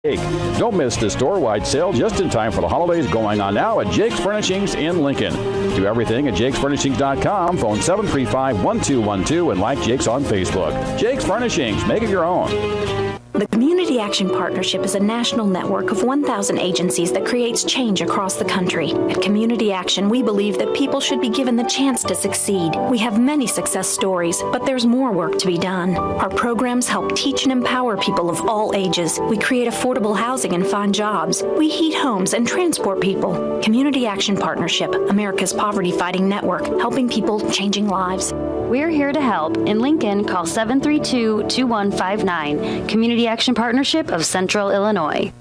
Don't miss the store-wide sale just in time for the holidays going on now at Jake's Furnishings in Lincoln. Do everything at jakesfurnishings.com. Phone 735-1212 and like Jake's on Facebook. Jake's Furnishings. Make it your own. The Community Action Partnership is a national network of 1,000 agencies that creates change across the country. At Community Action, we believe that people should be given the chance to succeed. We have many success stories, but there's more work to be done. Our programs help teach and empower people of all ages. We create affordable housing and find jobs. We heat homes and transport people. Community Action Partnership, America's poverty-fighting network, helping people, changing lives. We're here to help. In Lincoln, call 732-2159. Community Action Partnership of Central Illinois.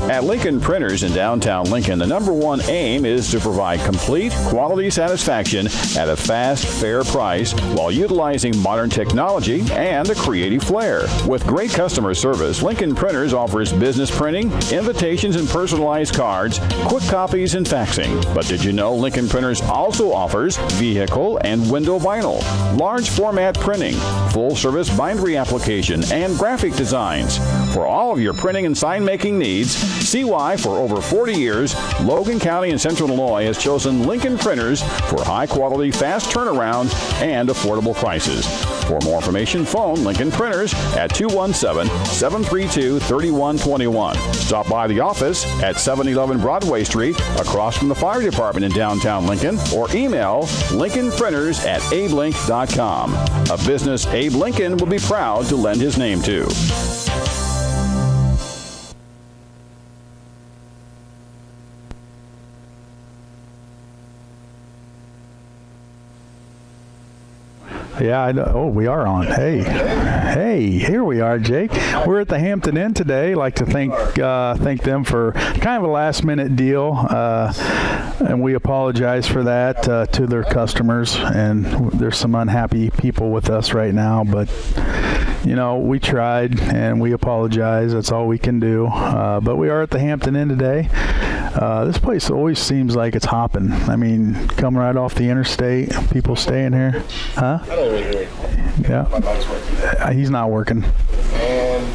At Lincoln Printers in downtown Lincoln, the number one aim is to provide complete quality satisfaction at a fast, fair price while utilizing modern technology and a creative flair. With great customer service, Lincoln Printers offers business printing, invitations and personalized cards, quick copies, and faxing. But did you know Lincoln Printers also offers vehicle and window vinyl, large format printing, full-service bindery application, and graphic designs? For all of your printing and sign-making needs, see why for over 40 years, Logan County and Central Illinois has chosen Lincoln Printers for high-quality, fast turnaround and affordable prices. For more information, phone Lincoln Printers at 217-732-3121. Stop by the office at 711 Broadway Street, across from the fire department in downtown Lincoln, or email lincolnprinters@abelink.com. A business Abe Lincoln will be proud to lend his name to. Yeah, I know. Oh, we are on. Hey, here we are, Jake. We're at the Hampton Inn today. I'd like to thank them for kind of a last-minute deal, and we apologize for that to their customers. And there's some unhappy people with us right now, but we tried, and we apologize. That's all we can do. But we are at the Hampton Inn today. This place always seems like it's hopping. I mean, coming right off the interstate, people staying here. Huh? I don't even hear it. Yeah. My mic's working. He's not working. And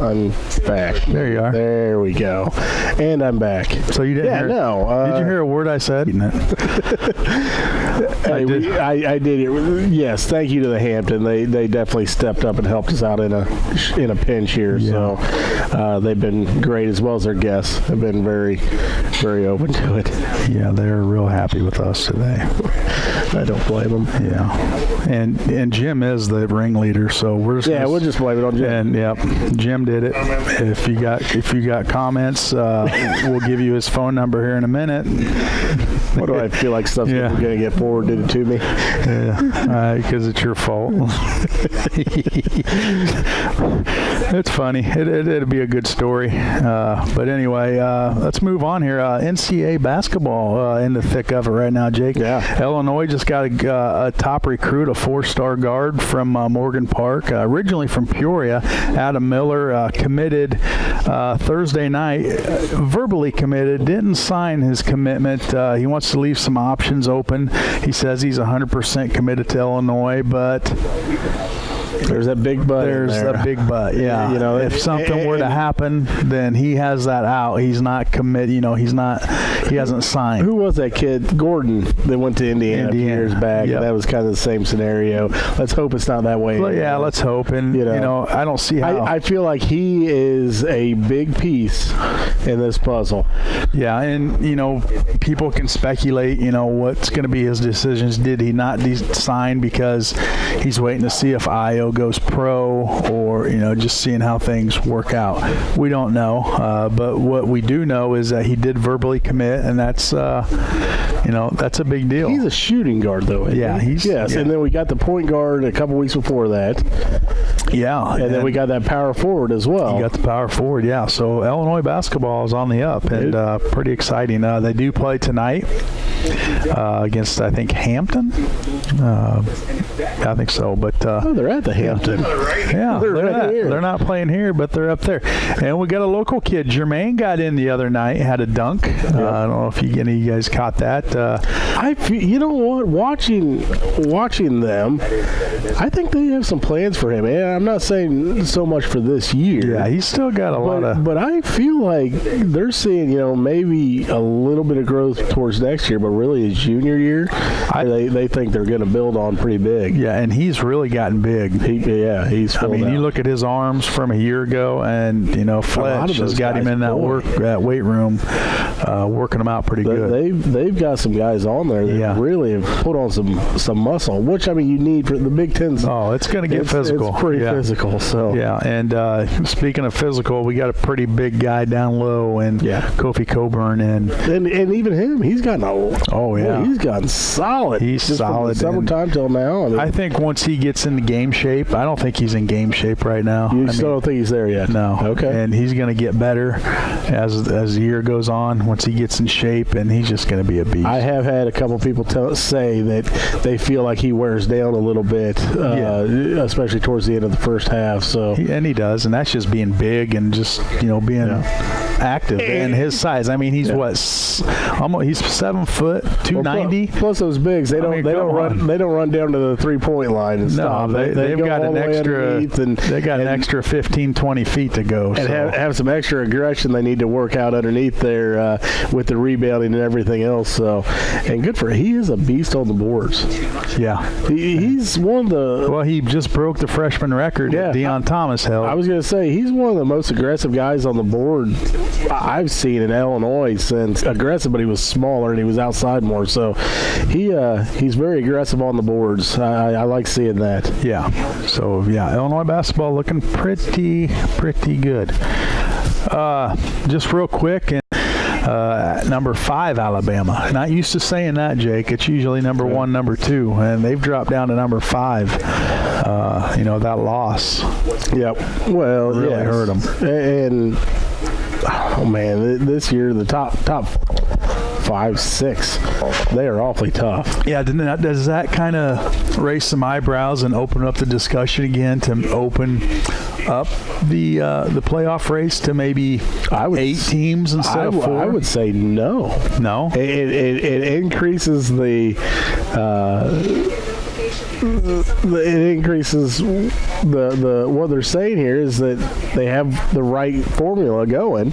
I'm back. There you are. There we go. And I'm back. So you didn't hear no. Did you hear a word I said? I did it. Yes, thank you to the Hampton. They definitely stepped up and helped us out in a pinch here. Yeah. So they've been great, as well as their guests have been very, very open to it. Yeah, they're real happy with us today. I don't blame them. Yeah, and Jim is the ringleader, so we'll just blame it on Jim. And yep, Jim did it. If you got comments, we'll give you his phone number here in a minute. What do I feel like stuff's going to get forwarded to me? Yeah, because it's your fault. It's funny. It'll be a good story. But anyway, let's move on here. NCAA basketball in the thick of it right now, Jake. Yeah. Illinois just got a top recruit, a 4-star guard from Morgan Park, originally from Peoria. Adam Miller committed Thursday night, verbally committed, didn't sign his commitment. He wants to leave some options open. He says he's 100% committed to Illinois, but there's that big but. There's a big but, yeah. If something were to happen, then he has that out. He's not committed. He hasn't signed. Who was that kid? Gordon that went to Indiana a few years back. Yep. And that was kind of the same scenario. Let's hope it's not that way. Well, yeah, let's hope. And I don't see how. I feel like he is a big piece in this puzzle. Yeah, and people can speculate. What's going to be his decisions. Did he not sign because he's waiting to see if Io goes pro, or just seeing how things work out? We don't know, but what we do know is that he did verbally commit, and that's that's a big deal. He's a shooting guard, though. Yeah, and then we got the point guard a couple weeks before that. Yeah, and then we got that power forward as well. You got the power forward, yeah. So Illinois basketball is on the up, and pretty exciting. They do play tonight against, I think, Hampton. I think so. But they're at the Hampton. Yeah, they're not playing here, but they're up there. And we got a local kid. Jermaine got in the other night, had a dunk. I don't know if any of you guys caught that. You know what? Watching them, I think they have some plans for him. And I'm not saying so much for this year. Yeah, he's still got a lot of. But I feel like they're seeing, maybe a little bit of growth towards next year, but really his junior year, they think they're going to build on pretty big. Yeah, and he's really gotten big. He's. I mean, you look at his arms from a year ago, and Fletch has got him in that weight room, working him out pretty good. They've got some guys on there that really have put on some muscle, which you need for the Big Ten's. Oh, it's going to get physical. It's pretty physical. So and speaking of physical, we got a pretty big guy down low, and Kofi Coburn, and even him, he's gotten he's gotten solid. He's solid. From the summertime till now. I think once he gets into game shape, I don't think he's in game shape right now. You still don't think he's there yet? No. Okay. And he's going to get better as the year goes on. Once he gets in shape, and he's just going to be a beast. I have had a couple people say that they feel like he wears down a little bit, especially towards the end of the first half. So he does, and that's just being big and just being active and his size. I mean, he's he's 7 foot, 290. Plus those bigs, they don't run down to the 3-point line and stop. They've got an extra 15, 20 feet to go. And have some extra aggression they need to work out underneath there with the rebounding and everything else. So, and good for him. He is a beast on the boards. Yeah. He's one of the... Well, he just broke the freshman record that Deion Thomas held. I was going to say, he's one of the most aggressive guys on the board I've seen in Illinois since. Aggressive, but he was smaller and he was outside more. So he's very aggressive on the boards. I like seeing that. Yeah. So, Illinois basketball looking pretty good. Just real quick, number 5 Alabama. Not used to saying that, Jake. It's usually number 1, number 2, and they've dropped down to number 5. That loss. Yep. Well, really hurt them. And this year the top 5, 6, they are awfully tough. Yeah, does that kind of raise some eyebrows and open up the discussion again to open up the playoff race to maybe 8 teams instead of 4? I would say no. No? It increases the what they're saying here is that they have the right formula going,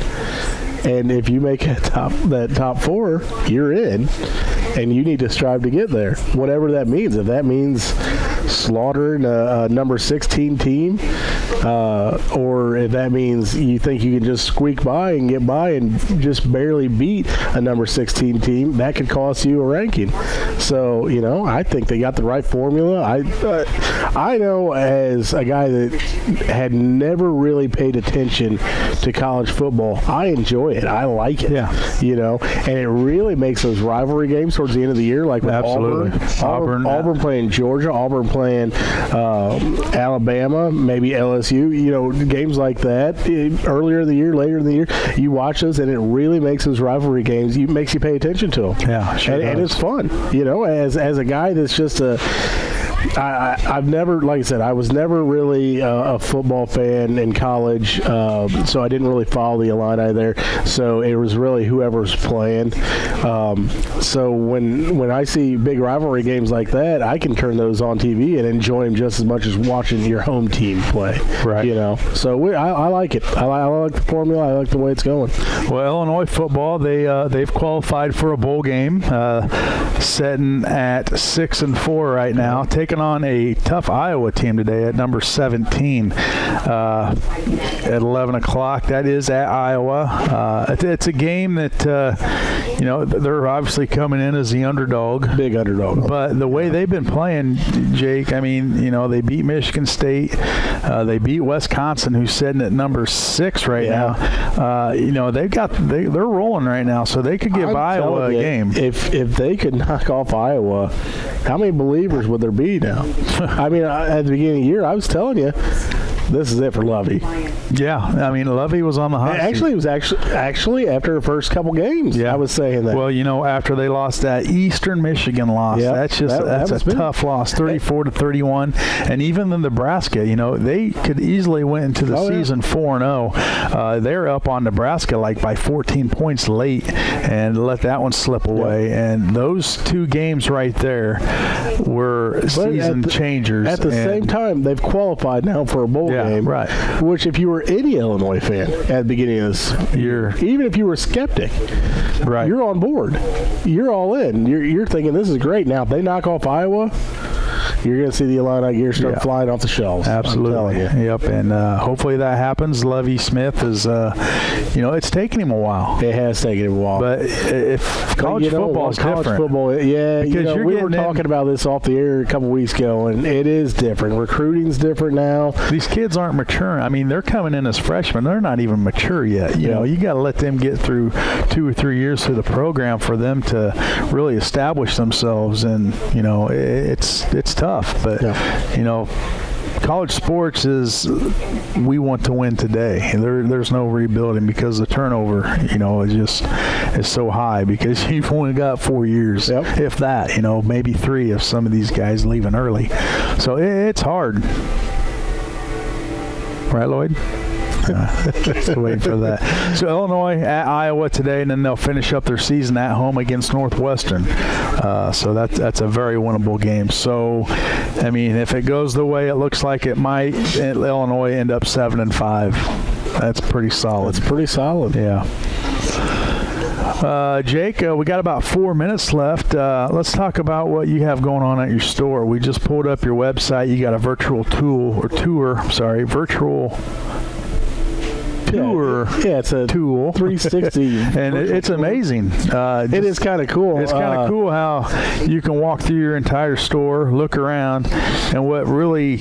and if you make that top 4, you're in, and you need to strive to get there, whatever that means. If that means slaughtering a number 16 team, or if that means you think you can just squeak by and get by and just barely beat a number 16 team, that could cost you a ranking. So, I think they got the right formula. I know as a guy that had never really paid attention to college football, I enjoy it. I like it. Yeah. And it really makes those rivalry games towards the end of the year, like with Auburn playing Georgia, Auburn playing Alabama, maybe LSU, games like that. Earlier in the year, later in the year, you watch those, and it really makes those rivalry games, makes you pay attention to them. Yeah, sure. And it's fun, as a guy that's just I've never, like I said, I was never really a football fan in college, so I didn't really follow the Illini there. So it was really whoever's playing. So when I see big rivalry games like that, I can turn those on TV and enjoy them just as much as watching your home team play. Right. So I like it. I like the formula. I like the way it's going. Well, Illinois football, they've qualified for a bowl game, sitting at 6-4 right now, taking on a tough Iowa team today at number 17 at 11 o'clock. That is at Iowa. It's a game that, they're obviously coming in as the underdog. Big underdog. But the way they've been playing, Jake, I mean, they beat Michigan State. They beat Wisconsin, who's sitting at number 6 right now. They're rolling right now, so they could give Iowa a game. If they could knock off Iowa, how many believers would there be now? I mean, at the beginning of the year, I was telling you, this is it for Lovey. Yeah, I mean, Lovey was on the hot Actually, it was actually after the first couple games. Yeah. I was saying that. Well, after they lost that Eastern Michigan loss, that's a tough loss, 34-31. And even the Nebraska, they could easily went into the season 4-0. They're up on Nebraska like by 14 points late and let that one slip away. And those two games right there were season changers. At the same time, they've qualified now for a bowl game. Right. Which, if you were any Illinois fan at the beginning of this year, even if you were a skeptic, right, you're on board. You're all in. You're thinking this is great. Now, if they knock off Iowa, you're going to see the Illini gear start flying off the shelves. Absolutely. Yep. And hopefully that happens. Lovey Smith is, it's taken him a while. It has taken him a while. But if college football is different. College football, because we were talking about this off the air a couple weeks ago, and it is different. Recruiting's different now. These kids aren't mature. I mean, they're coming in as freshmen. They're not even mature yet. You got to let them get through 2 or 3 years through the program for them to really establish themselves. And, it's tough. But, college sports is we want to win today. There's no rebuilding because the turnover, is so high because you've only got 4 years, if that, maybe 3 if some of these guys leaving early. So it's hard. Right, Lloyd? Still waiting for that. So Illinois at Iowa today, and then they'll finish up their season at home against Northwestern. So that's a very winnable game. So, I mean, if it goes the way it looks like it might, Illinois end up 7-5. That's pretty solid. It's pretty solid. Yeah. Jake, we got about 4 minutes left. Let's talk about what you have going on at your store. We just pulled up your website. You got a virtual tour. It's a tool 360 and it's amazing. It is kind of cool. It's kind of cool how you can walk through your entire store, look around, and what really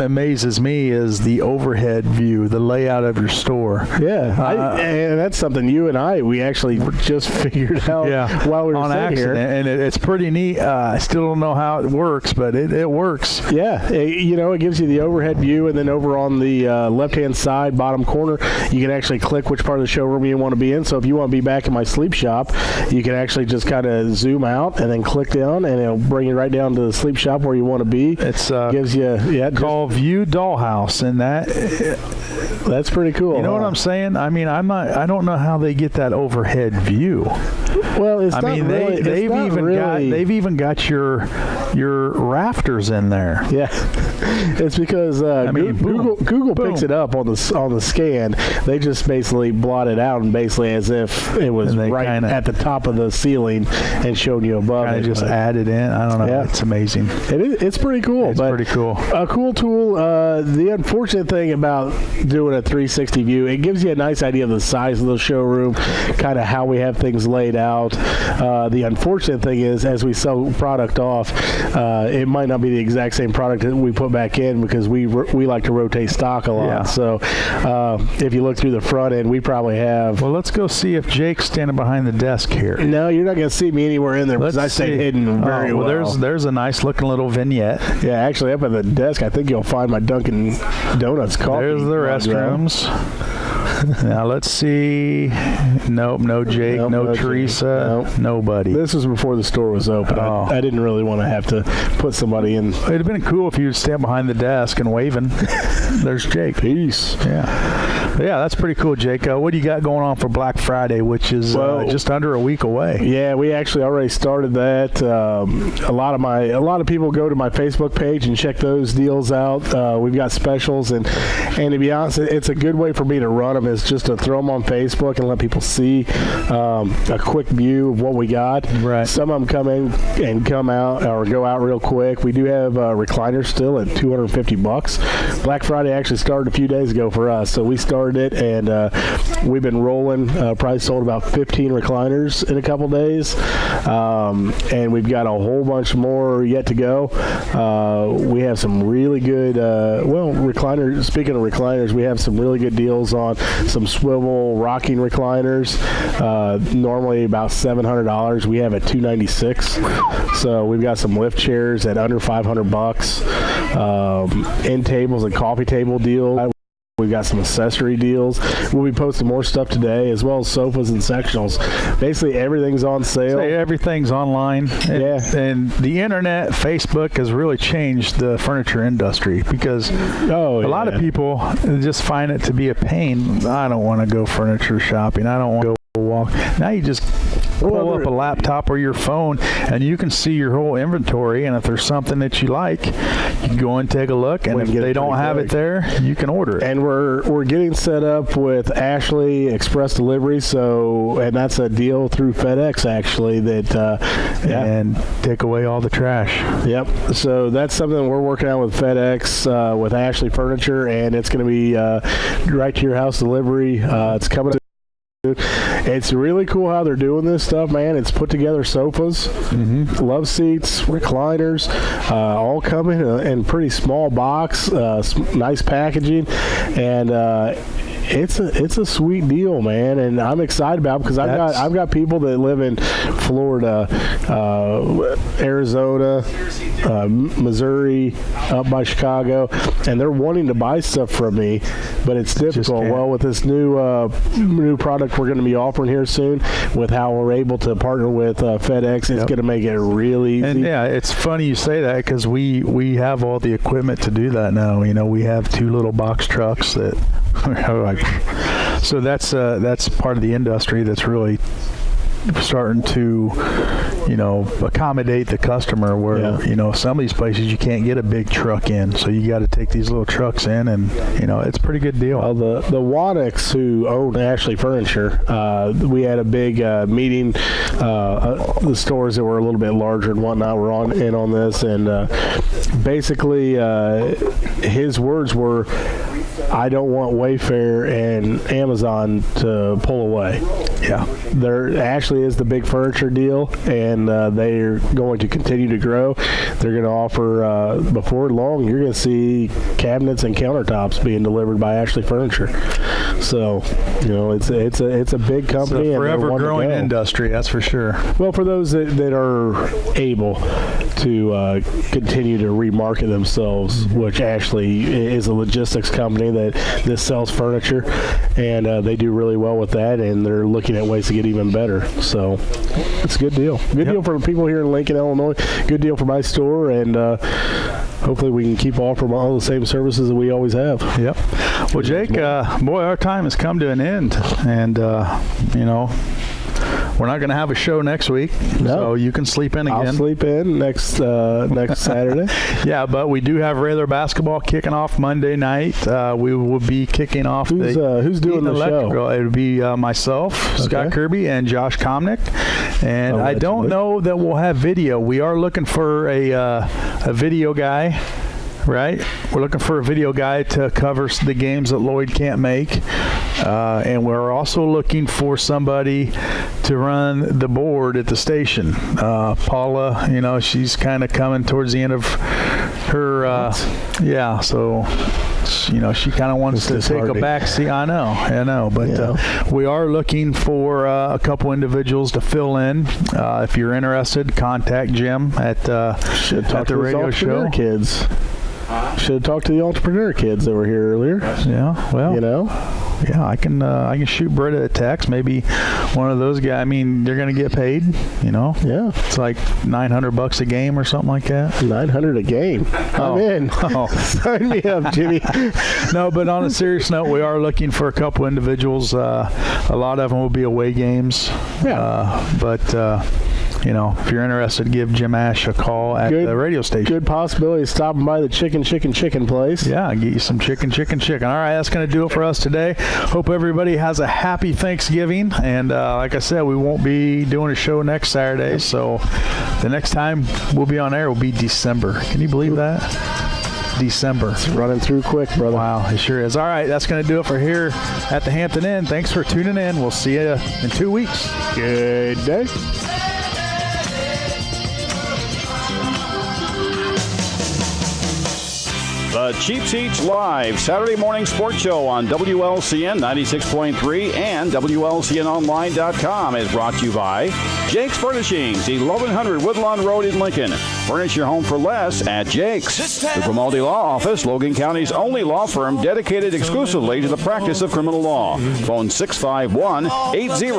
amazes me is the overhead view, the layout of your store. And that's something you and we actually just figured out while we were sitting here, and it's pretty neat. I still don't know how it works, but it works. It gives you the overhead view, and then over on the left-hand side bottom corner, you can actually click which part of the showroom you want to be in. So if you want to be back in my sleep shop, you can actually just kind of zoom out and then click down, and it'll bring you right down to the sleep shop where you want to be. It's gives you called View Dollhouse, and that's pretty cool. You know what I'm saying? I mean, I don't know how they get that overhead view. Well, they've even got your rafters in there. Yeah, it's because Google picks it up on the scan. They just basically blot it out and basically as if it was at the top of the ceiling and showed you above. Kind of just added in. I don't know. Yeah. It's amazing. It's pretty cool. It's pretty cool. A cool tool. The unfortunate thing about doing a 360 view, it gives you a nice idea of the size of the showroom, kind of how we have things laid out. The unfortunate thing is, as we sell product off, it might not be the exact same product that we put back in because we like to rotate stock a lot. Yeah. So if you look through the front end, we probably have. Well, let's go see if Jake's standing behind the desk here. No, you're not going to see me anywhere in there because I stay hidden very well. There's a nice looking little vignette. Yeah, actually, up at the desk, I think you'll find my Dunkin' Donuts coffee. There's the restrooms. Now let's see. Nope, no Jake, no Teresa, nobody. This was before the store was open. I didn't really want to have to put somebody in. It'd have been cool if you'd stand behind the desk and waving. There's Jake. Peace. Yeah, that's pretty cool, Jake. What do you got going on for Black Friday, which is just under a week away? Yeah, we actually already started that. A lot of people go to my Facebook page and check those deals out. We've got specials, and to be honest, it's a good way for me to run them. Is just to throw them on Facebook and let people see a quick view of what we got. Right. Some of them come in and come out or go out real quick. We do have recliners still at $250. Black Friday actually started a few days ago for us, so we started it and we've been rolling. Probably sold about 15 recliners in a couple days, and we've got a whole bunch more yet to go. We have some really good recliners. Speaking of recliners, we have some really good deals on some swivel rocking recliners, normally about $700. We have at $296. So we've got some lift chairs at under $500. end tables and coffee table deals. We've got some accessory deals. We'll be posting more stuff today, as well as sofas and sectionals. Basically, everything's on sale. Everything's online. And the internet, Facebook has really changed the furniture industry because a lot of people just find it to be a pain. I don't want to go furniture shopping. I don't want to go walk. Now you just pull up a laptop or your phone and you can see your whole inventory, and if there's something that you like, you can go and take a look, and if they don't have it there, you can order it. And we're getting set up with Ashley Express Delivery, and that's a deal through FedEx actually and take away all the trash. Yep. So that's something we're working on with FedEx with Ashley Furniture, and it's going to be right to your house delivery. It's coming up. It's really cool how they're doing this stuff, man. It's put together sofas, love seats, recliners, all come in pretty small box, nice packaging, and it's a sweet deal, man, and I'm excited about it because I've got people that live in Florida, Arizona, Missouri, up by Chicago, and they're wanting to buy stuff from me, but it's difficult. Well, with this new product we're going to be offering here soon, with how we're able to partner with FedEx, it's going to make it really easy. And it's funny you say that because we have all the equipment to do that now. You know, we have 2 little box trucks that. So that's part of the industry that's really starting to, accommodate the customer where, some of these places you can't get a big truck in. So you got to take these little trucks in and, it's a pretty good deal. The Waddics who own Ashley Furniture, we had a big meeting. The stores that were a little bit larger and whatnot were on this. And basically his words were, I don't want Wayfair and Amazon to pull away. Yeah. Ashley is the big furniture deal, and they're going to continue to grow. They're going to offer, before long, you're going to see cabinets and countertops being delivered by Ashley Furniture. So, it's a big company. It's a forever growing industry, that's for sure. Well, for those that are able to continue to remarket themselves, which Ashley is a logistics company that this sells furniture, and they do really well with that, and they're looking at ways to get even better. So it's a good deal. Good deal for people here in Lincoln, Illinois. Good deal for my store, and hopefully we can keep offering all the same services that we always have. Yep. Well, Jake, boy, our time has come to an end, and we're not going to have a show next week, so you can sleep in again. I'll sleep in next Saturday. Yeah, but we do have regular basketball kicking off Monday night. We will be kicking off who's doing the show? It would be myself, Scott Kirby, and Josh Komnick. And I don't know that we'll have video. We are looking for a video guy. Right? We're looking for a video guy to cover the games that Lloyd can't make. And we're also looking for somebody to run the board at the station. Paula, she's kind of coming towards the end of her, so she kind of wants to take a back seat. I know. But we are looking for a couple individuals to fill in. If you're interested, contact Jim at the radio show. Kids. Should have talked to the entrepreneur kids that were here earlier. Yeah, well, yeah, I can shoot Britta a text. Maybe one of those guys. I mean, they're going to get paid. Yeah, it's like $900 a game or something like that. $900 a game. I'm in. Sign me up, Jimmy. No, but on a serious note, we are looking for a couple individuals. A lot of them will be away games. Yeah, if you're interested, give Jim Ash a call at the radio station. Good possibility of stopping by the chicken place. Yeah, get you some chicken. All right, that's going to do it for us today. Hope everybody has a happy Thanksgiving. And like I said, we won't be doing a show next Saturday. So the next time we'll be on air will be December. Can you believe that? December. It's running through quick, brother. Wow, it sure is. All right, that's going to do it for here at the Hampton Inn. Thanks for tuning in. We'll see you in 2 weeks. Good day. The Cheap Seats Live Saturday morning sports show on WLCN 96.3 and WLCNonline.com is brought to you by Jake's Furnishings, 1100 Woodlawn Road in Lincoln. Furnish your home for less at Jake's. The Grimaldi Law Office, Logan County's only law firm dedicated exclusively to the practice of criminal law. Phone 651-80.